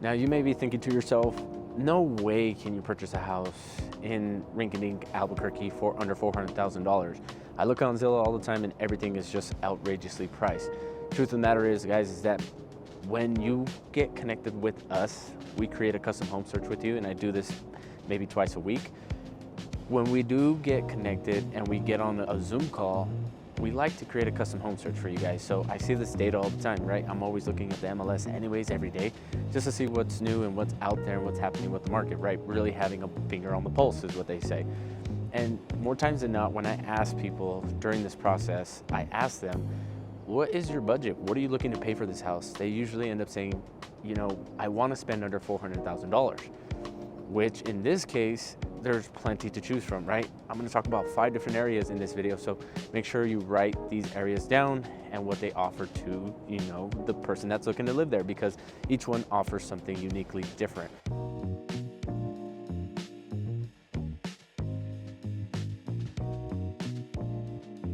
Now you may be thinking to yourself, no way can you purchase a house in rinky-dink Albuquerque for under $400,000. I look on Zillow all the time and everything is just outrageously priced. Truth of the matter is, guys, is that when you get connected with us, we create a custom home search with you, and I do this maybe twice a week. When we do get connected and we get on a Zoom call, we like to create a custom home search for you guys. So I see this data all the time, right? I'm always looking at the MLS anyways every day just to see what's new and what's out there and what's happening with the market, right? Really having a finger on the pulse is what they say. And more times than not, when I ask people during this process, I ask them, what is your budget? What are you looking to pay for this house? They usually end up saying, you know, I want to spend under $400,000, which in this case, there's plenty to choose from, right? I'm going to talk about 5 different areas in this video, so make sure you write these areas down and what they offer to, you know, the person that's looking to live there, because each one offers something uniquely different.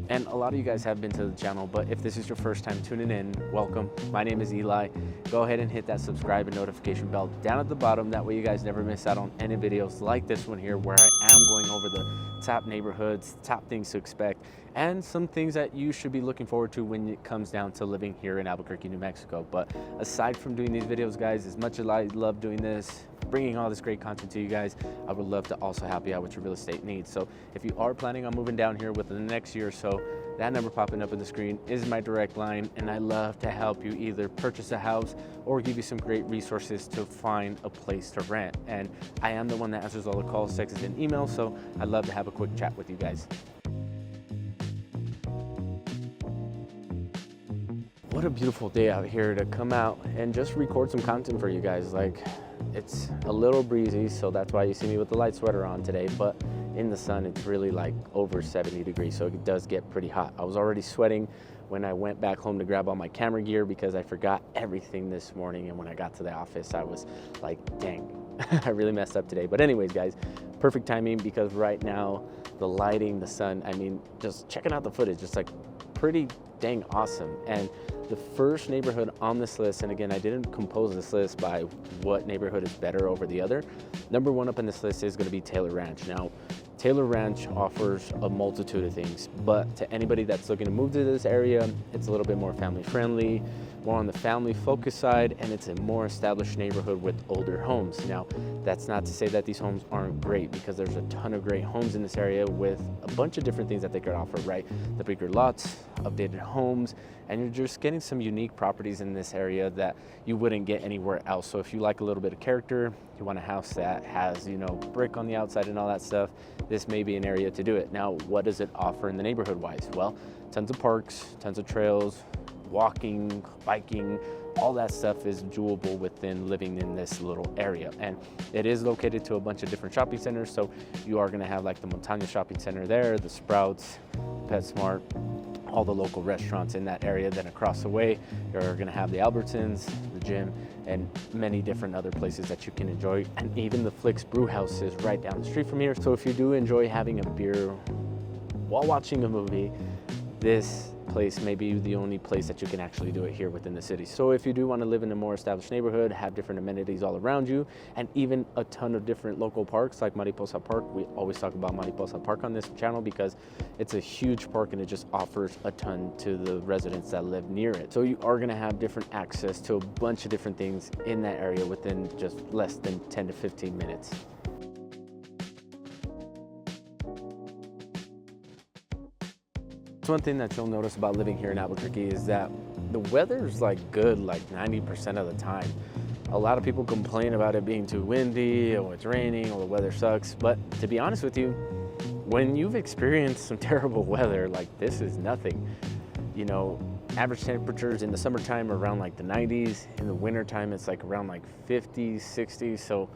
And a lot of you guys have been to the channel, but if this is your first time tuning in, welcome. My name is Eli. Go ahead and hit that subscribe and notification bell down at the bottom. That way you guys never miss out on any videos like this one here, where I am going over the top neighborhoods, top things to expect, and some things that you should be looking forward to when it comes down to living here in Albuquerque, New Mexico. But aside from doing these videos, guys, as much as I love doing this, bringing all this great content to you guys, I would love to also help you out with your real estate needs. So if you are planning on moving down here within the next year or so, that number popping up on the screen is my direct line, and I love to help you either purchase a house or give you some great resources to find a place to rent. And I am the one that answers all the calls, texts, and emails, so I'd love to have a quick chat with you guys. What a beautiful day out here to come out and just record some content for you guys. Like, it's a little breezy, so that's why you see me with the light sweater on today, but in the sun it's really like over 70 degrees, so it does get pretty hot. I was already sweating when I went back home to grab all my camera gear because I forgot everything this morning, and when I got to the office I was like, dang, I really messed up today. But anyways, guys, perfect timing, because right now the lighting, the sun, I mean, just checking out the footage, just like pretty dang awesome. And the first neighborhood on this list, and again, I didn't compose this list by what neighborhood is better over the other. Number 1 up in this list is going to be Taylor Ranch. Now, Taylor Ranch offers a multitude of things, but to anybody that's looking to move to this area, it's a little bit more family friendly, more on the family focus side, and it's a more established neighborhood with older homes. Now, that's not to say that these homes aren't great, because there's a ton of great homes in this area with a bunch of different things that they could offer, right? The bigger lots, updated homes, and you're just getting some unique properties in this area that you wouldn't get anywhere else. So if you like a little bit of character, you want a house that has, you know, brick on the outside and all that stuff, this may be an area to do it. Now, what does it offer in the neighborhood wise? Well, tons of parks, tons of trails, walking, biking, all that stuff is doable within living in this little area. And it is located to a bunch of different shopping centers. So you are gonna have like the Montana Shopping Center there, the Sprouts, PetSmart, all the local restaurants in that area. Then across the way, you're gonna have the Albertsons, the gym, and many different other places that you can enjoy. And even the Flicks Brew House is right down the street from here. So if you do enjoy having a beer while watching a movie, this place may be the only place that you can actually do it here within the city. So if you do want to live in a more established neighborhood, have different amenities all around you, and even a ton of different local parks like Mariposa Park. We always talk about Mariposa Park on this channel because it's a huge park and it just offers a ton to the residents that live near it. So you are going to have different access to a bunch of different things in that area within just less than 10 to 15 minutes. One thing that you'll notice about living here in Albuquerque is that the weather's like good like 90% of the time. A lot of people complain about it being too windy or it's raining or the weather sucks, but to be honest with you, when you've experienced some terrible weather, like this is nothing. You know, average temperatures in the summertime are around like the 90s. In the wintertime, it's like around like 50s, 60s. So,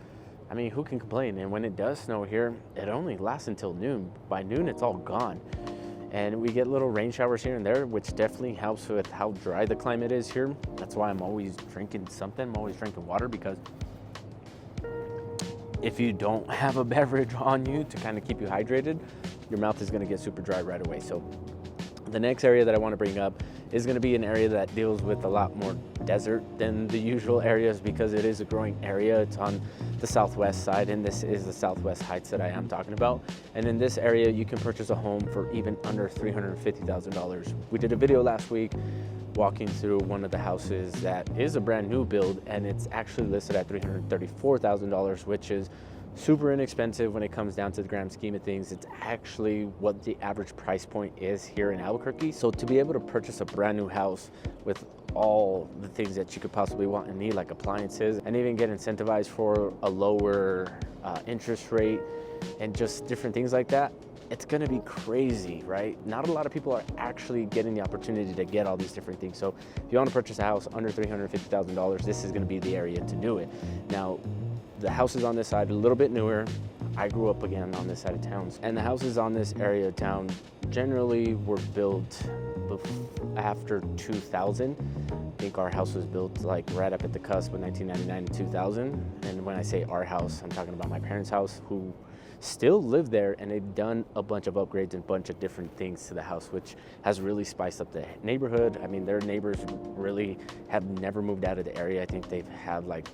I mean, who can complain? And when it does snow here, it only lasts until noon. By noon, it's all gone. And we get little rain showers here and there, which definitely helps with how dry the climate is here. That's why I'm always drinking something. I'm always drinking water, because if you don't have a beverage on you to kind of keep you hydrated, your mouth is gonna get super dry right away. So The next area that I want to bring up is going to be an area that deals with a lot more desert than the usual areas because it is a growing area. It's on the southwest side, and this is the Southwest Heights that I am talking about. And in this area, you can purchase a home for even under $350,000. We did a video last week walking through one of the houses that is a brand new build, and it's actually listed at $334,000, which is super inexpensive when it comes down to the grand scheme of things. It's actually what the average price point is here in Albuquerque. So to be able to purchase a brand new house with all the things that you could possibly want and need, like appliances, and even get incentivized for a lower interest rate and just different things like that, it's gonna be crazy, right? Not a lot of people are actually getting the opportunity to get all these different things. So if you want to purchase a house under $350,000, this is gonna be the area to do it. Now, the houses on this side are a little bit newer. I grew up again on this side of town, and the houses on this area of town generally were built after 2000. I think our house was built like right up at the cusp of 1999 and 2000. And when I say our house, I'm talking about my parents' house, who still live there, and they've done a bunch of upgrades and a bunch of different things to the house, which has really spiced up the neighborhood. I mean, their neighbors really have never moved out of the area. I think they've had like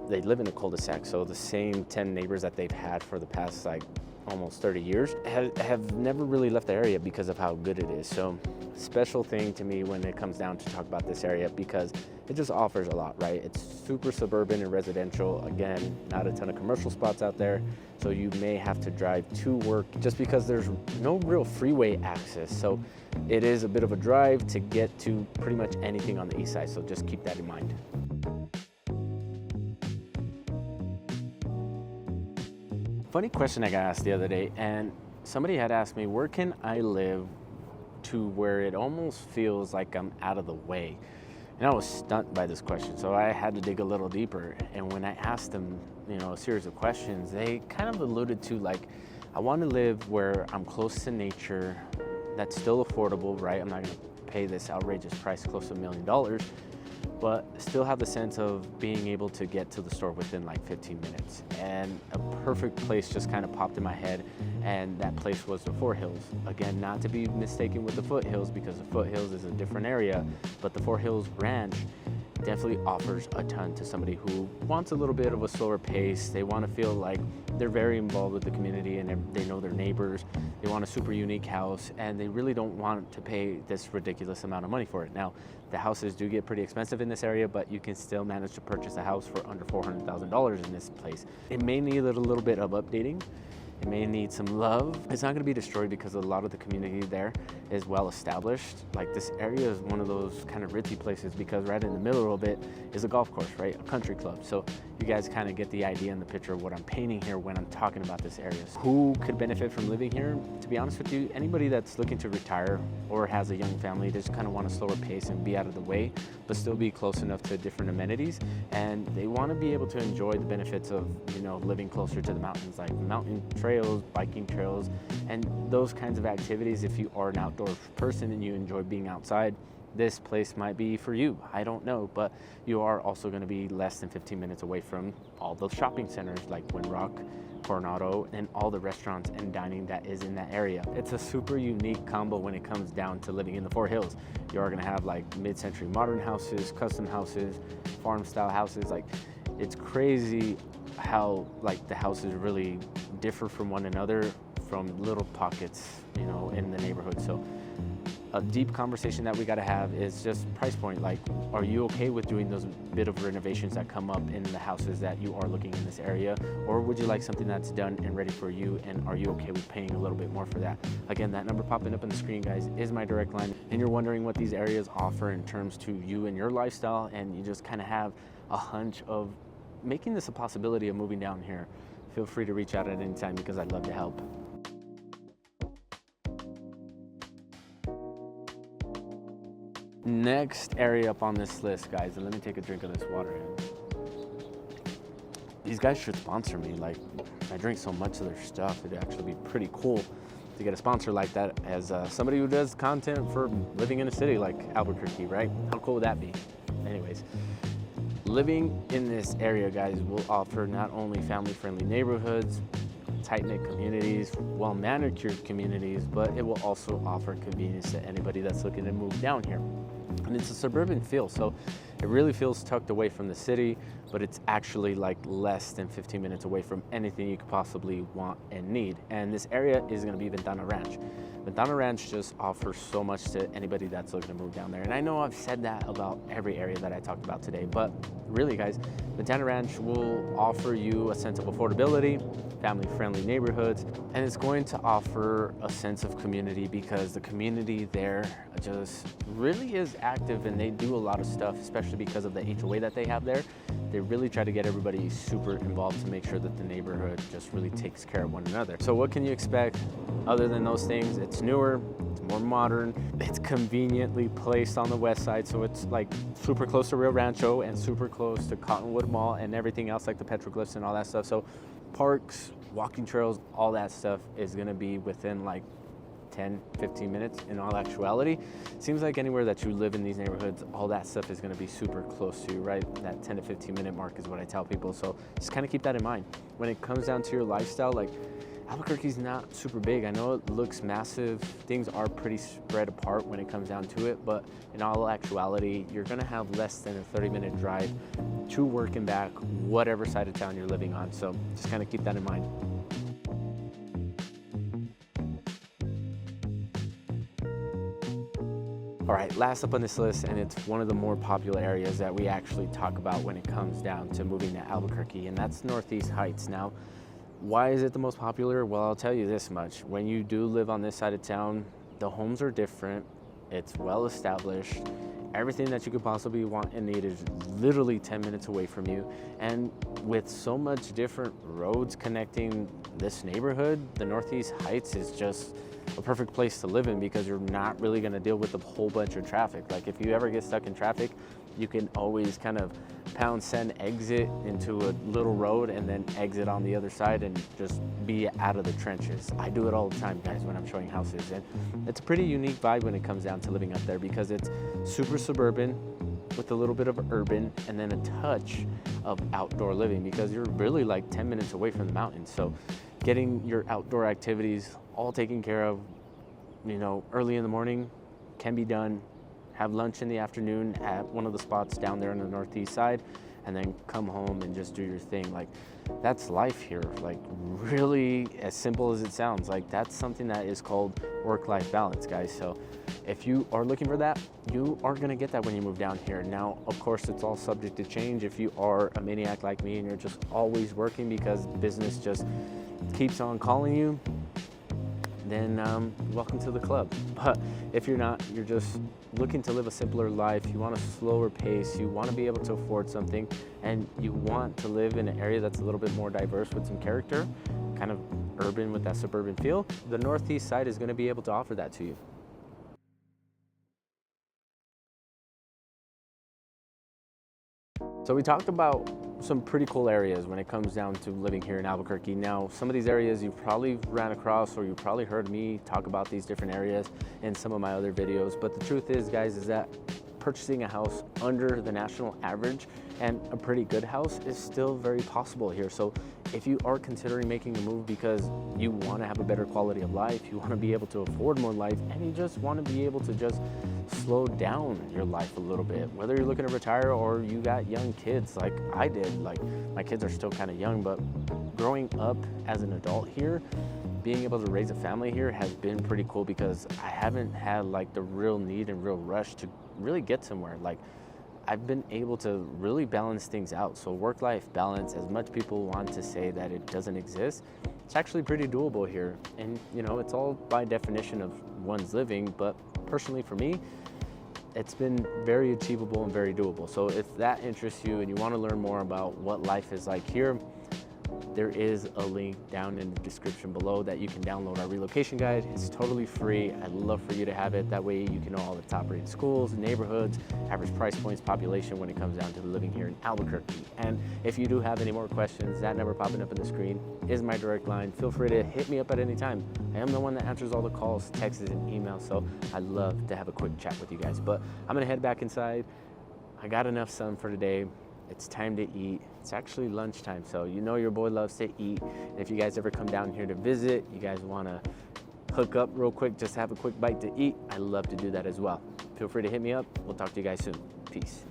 they live in a cul-de-sac, so the same 10 neighbors that they've had for the past like almost 30 years have never really left the area because of how good it is. So special thing to me when it comes down to talk about this area, because it just offers a lot, right? It's super suburban and residential. Again, not a ton of commercial spots out there, so you may have to drive to work just because there's no real freeway access. So it is a bit of a drive to get to pretty much anything on the east side, so just keep that in mind. Funny question I got asked the other day, and somebody had asked me, where can I live to where it almost feels like I'm out of the way? And I was stunned by this question, so I had to dig a little deeper. And when I asked them, a series of questions, they kind of alluded to like, I want to live where I'm close to nature, that's still affordable, right? I'm not going to pay this outrageous price close to $1 million, but still have the sense of being able to get to the store within like 15 minutes. And a perfect place just kind of popped in my head, and that place was the Fort Hills. Again, not to be mistaken with the Foothills, because the Foothills is a different area, but the Fort Hills Ranch definitely offers a ton to somebody who wants a little bit of a slower pace. They want to feel like they're very involved with the community and they know their neighbors. They want a super unique house, and they really don't want to pay this ridiculous amount of money for it. Now, the houses do get pretty expensive in this area, but you can still manage to purchase a house for under $400,000 in this place. It may need a little bit of updating. It may need some love. It's not going to be destroyed because a lot of the community there is well established. Like, this area is one of those kind of ritzy places because right in the middle of it is a golf course, right? A country club. So you guys kind of get the idea and the picture of what I'm painting here when I'm talking about this area. Who could benefit from living here? To be honest with you, anybody that's looking to retire or has a young family, they just kind of want a slower pace and be out of the way, but still be close enough to different amenities. And they want to be able to enjoy the benefits of, living closer to the mountains, like mountain trails, biking trails, and those kinds of activities. If you are an outdoor person and you enjoy being outside, this place might be for you. I don't know, but you are also going to be less than 15 minutes away from all those shopping centers like Windrock, Coronado, and all the restaurants and dining that is in that area. It's a super unique combo when it comes down to living in the Fort Hills. You are going to have like mid-century modern houses, custom houses, farm style houses. Like, it's crazy how like the houses really differ from one another, from little pockets, in the neighborhood. So a deep conversation that we got to have is just price point. Like, are you okay with doing those bit of renovations that come up in the houses that you are looking in this area? Or would you like something that's done and ready for you? And are you okay with paying a little bit more for that? Again, that number popping up on the screen, guys, is my direct line. And you're wondering what these areas offer in terms to you and your lifestyle, and you just kind of have a hunch of making this a possibility of moving down here, feel free to reach out at any time because I'd love to help. Next area up on this list, guys, and let me take a drink of this water here. These guys should sponsor me. Like, I drink so much of their stuff, it'd actually be pretty cool to get a sponsor like that as somebody who does content for living in a city like Albuquerque, right? How cool would that be? Anyways, living in this area, guys, will offer not only family-friendly neighborhoods, tight-knit communities, well-manicured communities, but it will also offer convenience to anybody that's looking to move down here. And it's a suburban feel, so it really feels tucked away from the city, but it's actually like less than 15 minutes away from anything you could possibly want and need. And this area is going to be Ventana Ranch. Ventana Ranch just offers so much to anybody that's looking to move down there. And I know I've said that about every area that I talked about today, but really guys, Ventana Ranch will offer you a sense of affordability, family-friendly neighborhoods, and it's going to offer a sense of community because the community there just really is active and they do a lot of stuff, especially because of the HOA that they have there. They really try to get everybody super involved to make sure that the neighborhood just really takes care of one another. So what can you expect other than those things? It's newer, it's more modern, it's conveniently placed on the west side, so it's like super close to Rio Rancho and super close to Cottonwood Mall and everything else like the petroglyphs and all that stuff. So parks, walking trails, all that stuff is gonna be within like 10, 15 minutes in all actuality. Seems like anywhere that you live in these neighborhoods, all that stuff is gonna be super close to you, right? That 10 to 15 minute mark is what I tell people. So just kind of keep that in mind. When it comes down to your lifestyle, like Albuquerque's not super big. I know it looks massive. Things are pretty spread apart when it comes down to it, but in all actuality, you're gonna have less than a 30-minute drive to work and back, whatever side of town you're living on. So just kind of keep that in mind. All right, last up on this list, and it's one of the more popular areas that we actually talk about when it comes down to moving to Albuquerque, and that's Northeast Heights. Now, why is it the most popular? Well, I'll tell you this much. When you do live on this side of town, the homes are different. It's well established. Everything that you could possibly want and need is literally 10 minutes away from you. And with so much different roads connecting this neighborhood, the Northeast Heights is just a perfect place to live in because you're not really going to deal with a whole bunch of traffic. Like if you ever get stuck in traffic, you can always kind of pound send exit into a little road and then exit on the other side and just be out of the trenches. I do it all the time, guys, when I'm showing houses, and it's a pretty unique vibe when it comes down to living up there because it's super suburban with a little bit of urban and then a touch of outdoor living because you're really like 10 minutes away from the mountains. So getting your outdoor activities all taken care of, you know, early in the morning can be done. Have lunch in the afternoon at one of the spots down there on the northeast side, and then come home and just do your thing. Like, that's life here. Like, really, as simple as it sounds, like that's something that is called work-life balance, guys. So if you are looking for that, you are gonna get that when you move down here. Now, of course, it's all subject to change. If you are a maniac like me and you're just always working because business just keeps on calling you, then welcome to the club. But if you're not, you're just looking to live a simpler life, you want a slower pace, you want to be able to afford something, and you want to live in an area that's a little bit more diverse with some character, kind of urban with that suburban feel, the northeast side is going to be able to offer that to you. So we talked about some pretty cool areas when it comes down to living here in Albuquerque. Now, some of these areas you've probably ran across or you've probably heard me talk about these different areas in some of my other videos. But the truth is, guys, is that purchasing a house under the national average and a pretty good house is still very possible here. So if you are considering making a move because you want to have a better quality of life, you want to be able to afford more life, and you just want to be able to just slow down your life a little bit, whether you're looking to retire or you got young kids like I did. Like, my kids are still kind of young, but growing up as an adult here, being able to raise a family here has been pretty cool because I haven't had like the real need and real rush to really get somewhere. Like, I've been able to really balance things out. So work-life balance, as much people want to say that it doesn't exist, it's actually pretty doable here. And you know, it's all by definition of one's living, but personally for me, it's been very achievable and very doable. So if that interests you and you want to learn more about what life is like here, there is a link down in the description below that you can download our relocation guide. It's totally free. I'd love for you to have it. That way you can know all the top rated schools, neighborhoods, average price points, population when it comes down to living here in Albuquerque. And if you do have any more questions, that number popping up on the screen is my direct line. Feel free to hit me up at any time. I am the one that answers all the calls, texts, and emails, so I'd love to have a quick chat with you guys. But I'm gonna head back inside. I got enough sun for today. It's time to eat. It's actually lunchtime, so you know your boy loves to eat. And if you guys ever come down here to visit, you guys want to hook up real quick, just have a quick bite to eat, I love to do that as well. Feel free to hit me up. We'll talk to you guys soon. Peace.